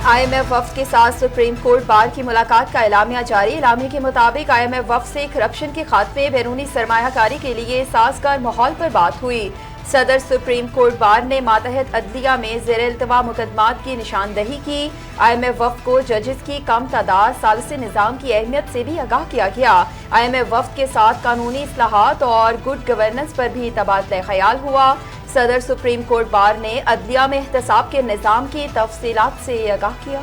IMF वफ्द के साथ supreme court bar की मुलाकात का एलामिया जारी। एलामिया के मुताबिक IMF वफ्द से करप्शन के खात्मे, बैरूनी सरमायाकारी के लिए साजगार माहौल पर बात हुई। सदर सुप्रीम कोर्ट बार ने मातहत अदलिया में ज़ेर इल्तवा मुकदमात की निशानदही की। IMF वफ्द को जजेस की कम तादाद, सालिसी निज़ाम की अहमियत से भी आगाह किया गया। IMF वफ्द के साथ कानूनी इस्लाहात और गुड गवर्नेंस पर भी तबादला ख्याल हुआ। सदर सुप्रीम कोर्ट बार ने अदलिया में एहतसाब के निज़ाम की तफसीलात से आगाह किया।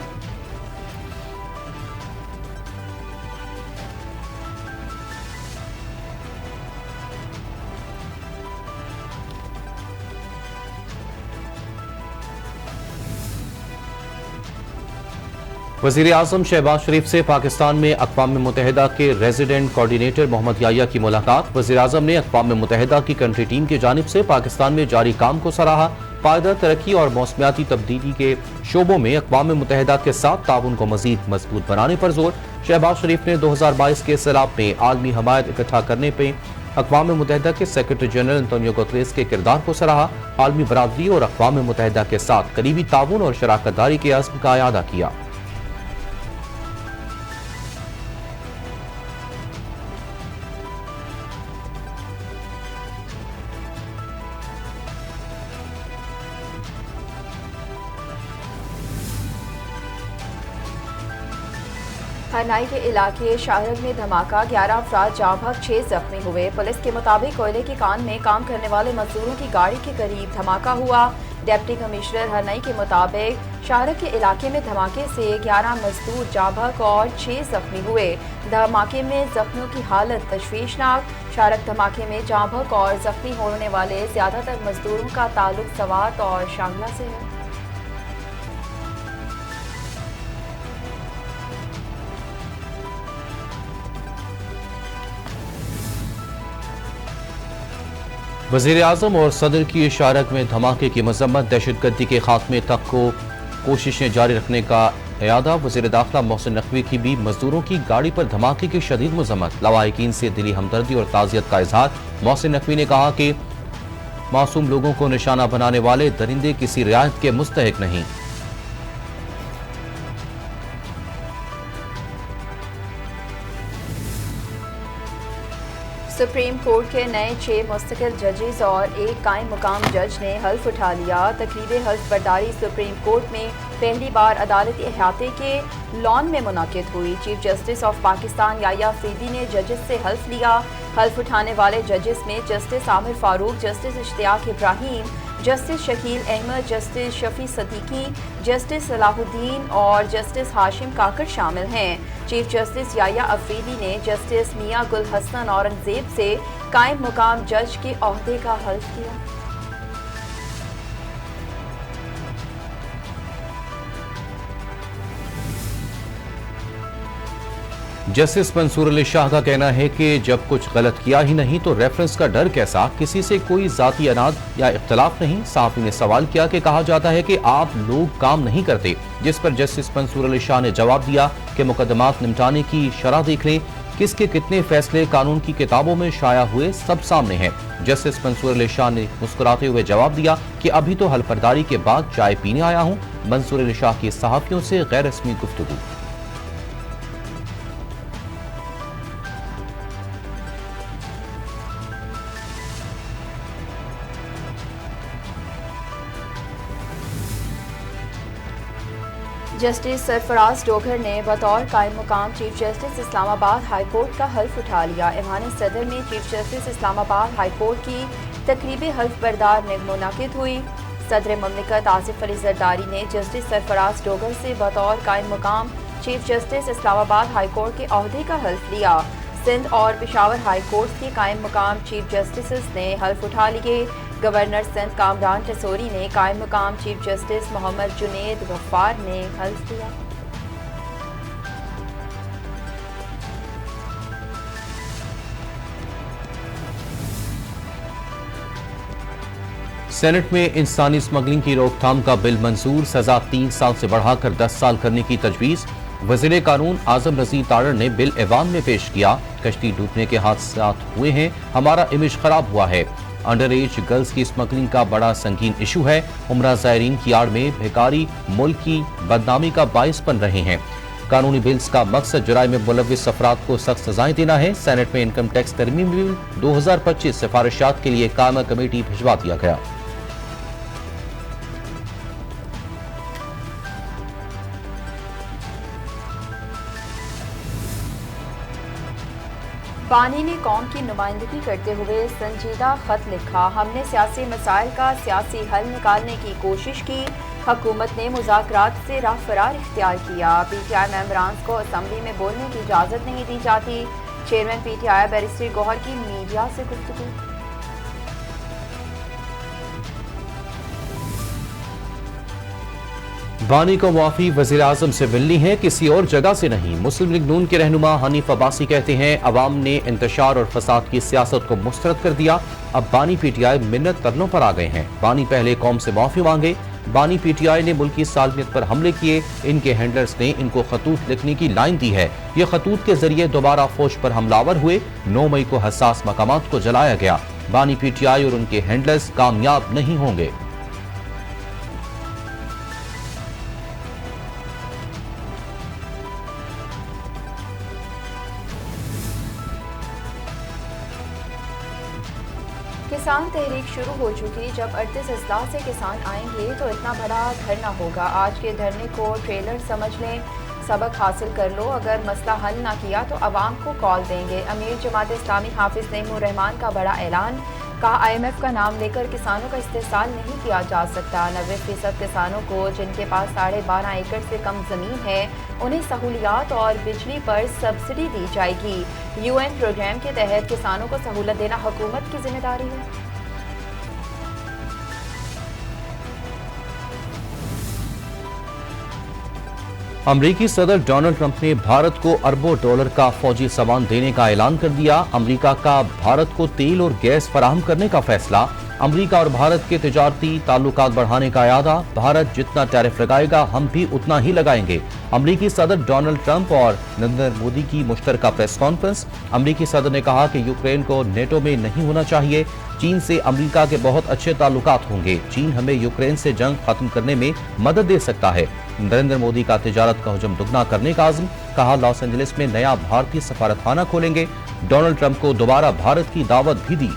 वज़ीर आज़म शहबाज शरीफ से पाकिस्तान में अक़वाम मुत्तहिदा के रेजिडेंट कोऑर्डिनेटर मोहम्मद याह्या की मुलाकात। वज़ीर आज़म ने अक़वाम मुत्तहिदा की कंट्री टीम की जानिब से पाकिस्तान में जारी काम को सराहा। पायदार तरक्की और मौसमियाती तब्दीली के शोबों में अक़वाम मुत्तहिदा के साथ ताउन को मज़ीद मजबूत बनाने पर जोर। शहबाज शरीफ ने 2022 के सैलाब में आलमी हमायत इकट्ठा करने पर अक़वाम मुत्तहिदा के सेक्रेटरी जनरल एंटोनियो गुतरेस के किरदार को सराहा। आलमी बरादरी और अक़वाम मुत्तहिदा के साथ करीबी ताउन और शराकतदारी के अज़्म का इयादा किया। हरनाई के इलाके शाहरग में धमाका, 11 अफराद जाँ बहक, 6 जख्मी हुए। पुलिस के मुताबिक कोयले की कान में काम करने वाले मजदूरों की गाड़ी के करीब धमाका हुआ। डिप्टी कमिश्नर हरनाई के मुताबिक शाहरग के इलाके में धमाके से 11 मजदूर जाँ बहक और 6 जख्मी हुए। धमाके में जख्मियों की हालत तशवीशनाक। शाहरग धमाके में जाँ बहक और जख्मी होने वाले ज्यादातर मजदूरों का ताल्लुक सवात और शांगला से है। वज़ीर आज़म और सदर की शाहरग में धमाके की मजम्मत, दहशतगर्दी के खात्मे तक को कोशिशें जारी रखने का इरादा। वज़ीर दाखिला मोहसिन नकवी की भी मजदूरों की गाड़ी पर धमाके की शदीद मजम्मत, लवाहिकीन से दिली हमदर्दी और ताज़ियत का इजहार। मोहसिन नकवी ने कहा कि मासूम लोगों को निशाना बनाने वाले दरिंदे किसी रियायत के मुस्तहिक नहीं। सुप्रीम कोर्ट के नए 6 मुस्तकिल जजेस और एक कायम मुकाम जज ने हल्फ उठा लिया। तकरीब हल्फ बर्दारी सुप्रीम कोर्ट में पहली बार अदालती अहाते के लॉन में मुनाकिद हुई। Chief justice of Pakistan Yahya Afridi ने जजेस से हल्फ लिया। हल्फ उठाने वाले जजेस में justice Amir Farooq, justice Ishtiaq Ibrahim, justice Shakeel Ahmed, justice Shafi Siddiqui, justice Salahuddin और जस्टिस हाशिम काकड़ शामिल हैं। चीफ जस्टिस याह्या अफरीदी ने जस्टिस मियां गुल हसन औरंगजेब से कायम मुकाम जज के ओहदे का हल्फ किया। जस्टिस मंसूर अली शाह का कहना है कि जब कुछ गलत किया ही नहीं तो रेफरेंस का डर कैसा, किसी से कोई जाती अनाद या इख्तलाफ नहीं। साफ़ी ने सवाल किया कि कहा जाता है कि आप लोग काम नहीं करते, जिस पर जस्टिस मंसूर अली शाह ने जवाब दिया कि मुकदमात निपटाने की शरह देख लें, किसके कितने फैसले कानून की किताबों में शाया हुए सब सामने हैं। जस्टिस मंसूर अली शाह ने मुस्कुराते हुए जवाब दिया कि अभी तो हल्फबर्दारी के बाद चाय पीने आया हूँ। मंसूर अली शाह की सहाफियों से गैर रस्मी गुफ्तगू। जस्टिस सरफराज डोगर ने बतौर कायम मुकाम chief justice Islamabad high court का हल्फ उठा लिया। ऐवान सदर में chief justice Islamabad high court की तकरीब हल्फ बर्दार में मुनाकिद हुई। सदर ममलिकत आसिफ अली जरदारी ने जस्टिस सरफराज डोगर से बतौर कायम मुकाम chief justice Islamabad high court के ओहदे का हल्फ लिया। सिंध और पेशावर हाई कोर्ट के कायम मुकाम चीफ जस्टिस ने हल्फ उठा लिए। गवर्नर सिंध कामरान टसोरी ने कायम मुकाम चीफ जस्टिस मोहम्मद जुनेद गफ्फार ने हल्फ लिया। सेनेट में इंसानी स्मगलिंग की रोकथाम का बिल मंजूर, सजा 3 साल से बढ़ाकर 10 साल करने की तजवीज़। वज़ीर कानून आजम रज़ी तारड़ ने बिल ऐवान में पेश किया। कश्ती डूबने के हादसात हुए हैं, हमारा इमेज खराब हुआ है। अंडर एज गर्ल्स की स्मगलिंग का बड़ा संगीन इशू है। उम्रा ज़ायरीन की आड़ में भिखारी मुल्क की बदनामी का बाइस बन रहे हैं। कानूनी बिल्स का मकसद जुराइम में मुलव्विस अफराद को सख्त सजाएं देना है। सेनेट में इनकम टैक्स तरमीम बिल 2025 सिफारिशात के लिए कायमा कमेटी भिजवा दिया गया। बानी ने कौम की नुमाइंदगी करते हुए संजीदा खत लिखा। हमने सियासी मसाइल का सियासी हल निकालने की कोशिश की। हुकूमत ने मुज़ाकरात से राह फरार इख्तियार किया। PTI मेंबरान को असम्बली में बोलने की इजाज़त नहीं दी जाती। चेयरमैन PTI बैरिस्टर गौहर की मीडिया से गुफ्तगू। बानी को मुआफी वज़ीर आज़म से मिलनी है, किसी और जगह से नहीं। मुस्लिम लीग नून के रहनुमा हनीफ अब्बासी कहते हैं अवाम ने इंतशार और फसाद की सियासत को मुस्तरद कर दिया। अब बानी PTI मिन्नत तरलों पर आ गए हैं। बानी पहले कौम से माफी मांगे। बानी PTI ने मुल्की सालमियत पर हमले किए। इनके हैंडलर्स ने इनको खतूत लिखने की लाइन दी है। ये खतूत के जरिए दोबारा फौज पर हमलावर हुए। 9 मई को हसास मकामात को जलाया गया। बानी PTI और उनके हैंडलर्स कामयाब नहीं होंगे। किसान तहरीक शुरू हो चुकी। जब 38 अजला से किसान आएंगे तो इतना बड़ा धरना होगा। आज के धरने को ट्रेलर समझ लें, सबक हासिल कर लो। अगर मसला हल ना किया तो अवाम को कॉल देंगे। अमीर जमात इस्लामी हाफिज नईमुर रहमान का बड़ा ऐलान। कहा IMF का नाम लेकर किसानों का इस्तेहसाल नहीं किया जा सकता। 90% किसानों को जिनके पास 12.5 एकड़ से कम ज़मीन है उन्हें सहूलियात और बिजली पर सब्सिडी दी जाएगी। UN प्रोग्राम के तहत किसानों को सहूलत देना हुकूमत की जिम्मेदारी है। अमरीकी सदर डोनाल्ड ट्रंप ने भारत को अरबों डॉलर का फौजी सामान देने का ऐलान कर दिया। अमरीका का भारत को तेल और गैस फराहम करने का फैसला। अमरीका और भारत के तिजारती ताल्लुकात बढ़ाने का इरादा। भारत जितना टैरिफ लगाएगा हम भी उतना ही लगाएंगे। अमरीकी सदर डोनाल्ड ट्रंप और नरेंद्र मोदी की मुश्तरका प्रेस कॉन्फ्रेंस। अमरीकी सदर ने कहा कि यूक्रेन को नेटो में नहीं होना चाहिए। चीन से अमरीका के बहुत अच्छे ताल्लुकात होंगे। चीन हमें यूक्रेन से जंग खत्म करने में मदद दे सकता है। नरेंद्र मोदी का तिजारत का हुजम दुगना करने का आज़म। कहा लॉस एंजलिस में नया भारतीय सफारतखाना खोलेंगे। डोनाल्ड ट्रंप को दोबारा भारत की दावत भी दी।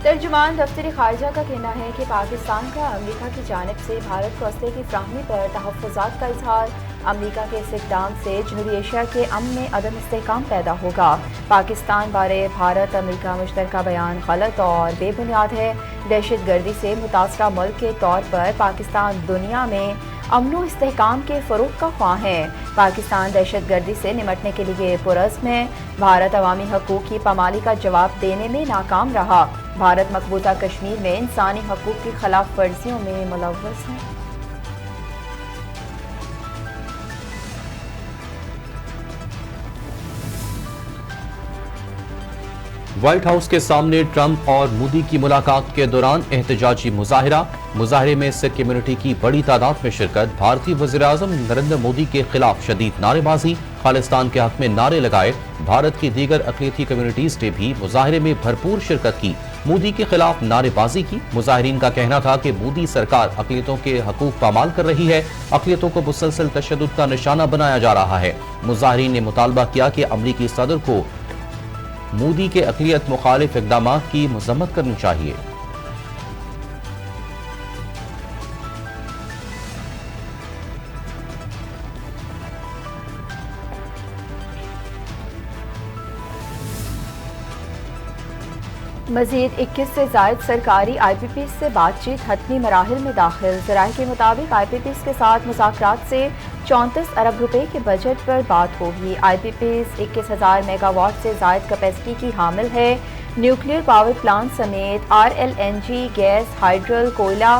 तर्जुमान दफ्तर खारजा का कहना है कि पाकिस्तान का अमरीका की जानिब से भारत को असले की फ्राहमी पर तहफ़्फ़ुज़ात का इजहार। अमरीका के इस इक़दाम से जनूबी एशिया के अमन में अदम इस्तेहकाम पैदा होगा। पाकिस्तान बारे भारत अमरीका मुश्तरका बयान गलत और बेबुनियाद है। दहशत गर्दी से मुतासरा मुल्क के तौर पर पाकिस्तान दुनिया में अमन व इस्तेहकाम के फ़रोग़ का ख्वाह है। पाकिस्तान दहशत गर्दी से निमटने के लिए पुरज़्म है। भारत अवामी हकूक़ की पामाली का जवाब देने में नाकाम रहा। भारत मकबूजा कश्मीर में इंसानी हकूक़ की खिलाफ वर्जियों में मुलव्वस है। व्हाइट हाउस के सामने ट्रंप और मोदी की मुलाकात के दौरान एहतजाजी मुजाहरे में सिख कम्युनिटी की बड़ी तादाद में शिरकत। भारतीय वज़ीर आज़म नरेंद्र मोदी के खिलाफ शदीद नारेबाजी। खालिस्तान के हक में नारे लगाए। भारत की दीगर अक़लियती कम्युनिटीज ने भी मुजाहरे में भरपूर शिरकत की। मोदी के खिलाफ नारेबाजी की। मुजाहिरीन का कहना था कि मोदी सरकार अक़लियतों के हकूक़ पामाल कर रही है। अक़लियतों को मुसलसल तशद्दुद का निशाना बनाया जा रहा है। मुजाहिरीन ने मुतालबा किया कि अमरीकी सदर को मोदी के अक़लियत मुखालिफ इक़दामात की मज़म्मत करनी चाहिए। मज़ीद 21 से ज़ायद सरकारी IPPs से बातचीत हतमी मराहिल में दाखिल। ज़राए के मुताबिक IPPs के साथ मुज़ाकरात से 34 अरब रुपए के बजट पर बात होगी। IPPs 21,000 मेगावाट से ज़ायद कैपेसिटी की हामिल है। न्यूक्लियर पावर प्लांट समेत RLNG, गैस, हाइड्रल, कोयला,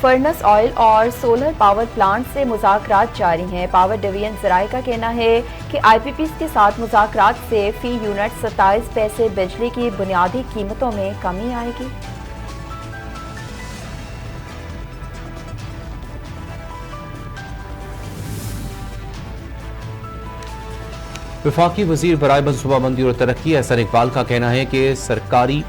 फर्नेस ऑयल और सोलर पावर प्लांट से मुज़ाकरात जारी हैं। पावर डिवीजन ज़राए का कहना है कि IPPs के साथ मुज़ाकरात से फी यूनिट 27 पैसे बिजली की बुनियादी कीमतों में कमी आएगी। वफाकी वजीर बराए मनसूबाबंदी और तरक्की एहसन इकबाल का कहना है कि सरकारी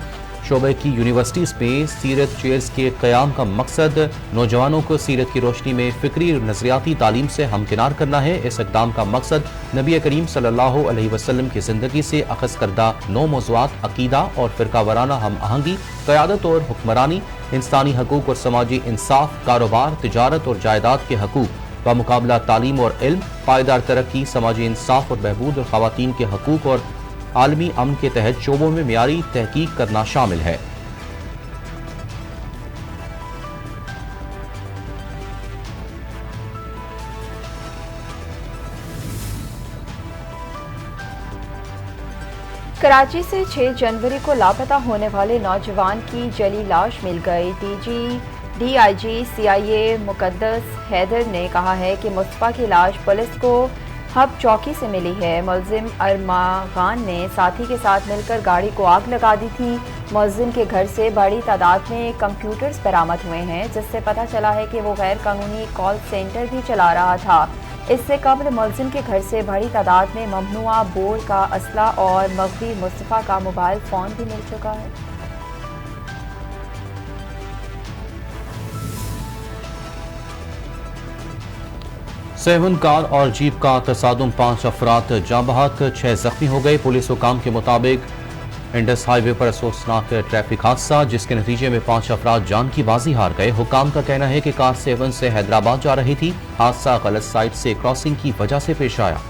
शोबे की यूनिवर्सिटीज़ में सीरत चेयर्स के क़याम का मकसद नौजवानों को सीरत की रोशनी में फ़िक्री और नज़रियाती तालीम से हमकिनार करना है। इस इक़दाम का मकसद नबी करीम सल्लल्लाहु अलैहि वसल्लम की ज़िंदगी से अख़ज़ करदा 9 मौज़ूआत अक़ीदा और फ़िरका वाराना हम आहंगी, क़यादत और हुक्मरानी, इंसानी हकूक़ और समाजी इंसाफ, कारोबार, तिजारत और जायदाद के हकूक़, बामुकाबला तालीम और इल्म, पायदार तरक्की, समाजी इंसाफ और बहबूद और ख़वातीन के हकूक़ और आलमी अमन के तहत शोबों में मियारी तहकीक करना शामिल है। कराची से 6 जनवरी को लापता होने वाले नौजवान की जली लाश मिल गई। DIG CIA मुकद्दस हैदर ने कहा है कि मुस्तफ़ा की लाश पुलिस को हब चौकी से मिली है। मुलजिम अरमागान ने साथी के साथ मिलकर गाड़ी को आग लगा दी थी। मुलजिम के घर से बड़ी तादाद में कंप्यूटर्स बरामद हुए हैं, जिससे पता चला है कि वो गैर कानूनी कॉल सेंटर भी चला रहा था। इससे कबल मुलजिम के घर से बड़ी तादाद में ममनुआ बोर का असला और मगवी मुस्तफ़ा का मोबाइल फ़ोन भी मिल चुका है। सेवन कार और जीप का तसादुम, 5 अफराद जाँ बहक, 6 जख्मी हो गए। पुलिस हुकाम के मुताबिक इंडस हाईवे पर अफसोसनाक ट्रैफिक हादसा, जिसके नतीजे में 5 अफराद जान की बाजी हार गए। हुकाम का कहना है कि कार 7 से हैदराबाद जा रही थी। हादसा गलत साइड से क्रॉसिंग की वजह से पेश आया।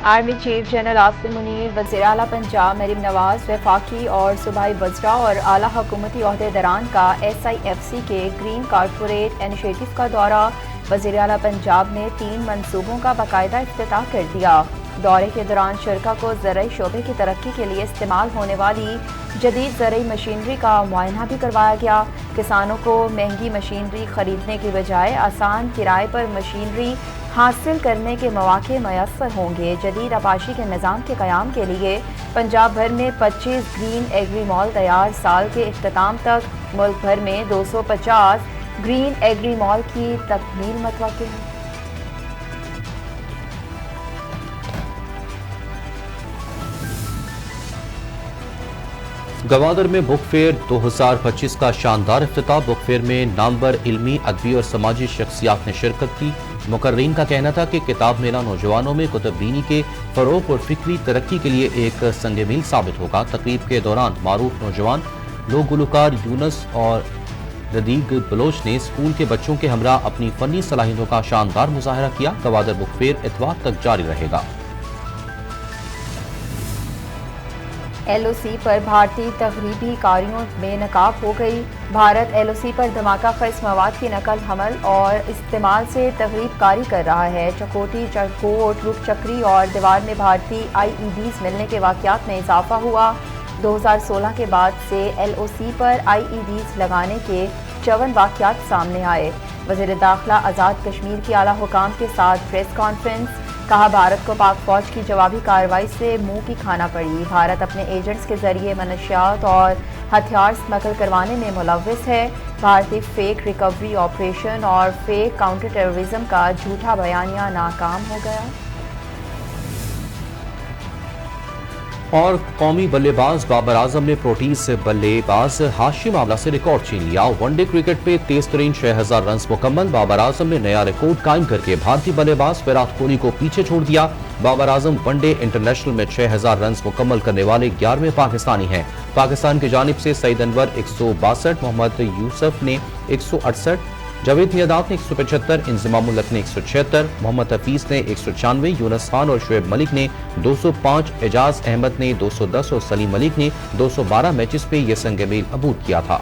Army chief general Asim Munir, वज़ीर आला पंजाब मरीम नवाज, वफाकी और सूबाई वज़रा और आला हुकूमती ओहदेदारान का SIFC के ग्रीन कारपोरेट इनिशिएटिव का दौरा। वज़ीर आला पंजाब ने 3 मनसूबों का बाकायदा इफ्तिताह कर दिया। दौरे के दौरान शुरका को ज़रई शोबे की तरक्की के लिए इस्तेमाल होने वाली जदीद ज़रई मशीनरी का मुआयना भी करवाया गया। किसानों को महंगी मशीनरी खरीदने की बजाय आसान किराए पर मशीनरी हासिल करने के मौके मयसर होंगे। जदीद आबाशी के निज़ाम के क़याम के लिए पंजाब भर में 25 ग्रीन एग्री मॉल तैयार। साल के इख्तिताम तक मुल्क भर में 250 ग्रीन एग्री मॉल की तकमील मुतवक्किल है। गवादर में बुक फेयर 2025 का शानदार इफ्तिताह। बुक फेयर में नामवर इल्मी, अदबी और समाजी शख्सियात ने शिरकत की। मुकर्रीन का कहना था कि किताब मेला नौजवानों में कुतुबबीनी के फ़रोग़ और फ़िक्री तरक्की के लिए एक संग मील साबित होगा। तकरीब के दौरान मारूफ नौजवान लोक गुलकार यूनुस और रदीक बलोच ने स्कूल के बच्चों के हमरा अपनी फ़नी सलाहियतों का शानदार मुजाहरा किया। गवादर बुक फेयर इतवार तक जारी रहेगा। LOC पर भारतीय तगरीबी कारियों में नकाब हो गई। भारत LOC पर धमाका खैज मवाद की नकल हमल और इस्तेमाल से तगरीब कारी कर रहा है। चकोटी, चरकोट, रुख चक्री और दीवार में भारतीय IEDs मिलने के वाक़यात में इजाफा हुआ। 2016 के बाद से LOC पर IEDs लगाने के 54 वाक़यात सामने आए। वज़ीर दाखिला आज़ाद कश्मीर की आला हुकाम के साथ प्रेस कॉन्फ्रेंस, कहा भारत को पाक फौज की जवाबी कार्रवाई से मुंह की खाना पड़ी। भारत अपने एजेंट्स के जरिए मनशियात और हथियार स्मगल करवाने में मुलव्विस है। भारतीय फेक रिकवरी ऑपरेशन और फेक काउंटर टेररिज्म का झूठा बयानिया नाकाम हो गया। और कौमी बल्लेबाज बाबर आजम ने प्रोटीज से बल्लेबाज हाशिम आमला से रिकॉर्ड छीन लिया। वनडे क्रिकेट पे तेज तरीन 6000 रन मुकम्मल। बाबर आजम ने नया रिकॉर्ड कायम करके भारतीय बल्लेबाज विराट कोहली को पीछे छोड़ दिया। बाबर आजम वनडे इंटरनेशनल में 6000 रन मुकम्मल करने वाले 11वें पाकिस्तानी हैं। पाकिस्तान की जानिब से सईद अनवर 162, मोहम्मद यूसुफ ने 168, जावेद मियादाद ने 175, इंजमामुल हक ने 176, मोहम्मद हफीज ने 196, यूनुस खान और शुएब मलिक ने 205, एजाज अहमद ने 210 और सलीम मलिक ने 212 मैचेस पे ये संग मील अबूद किया था।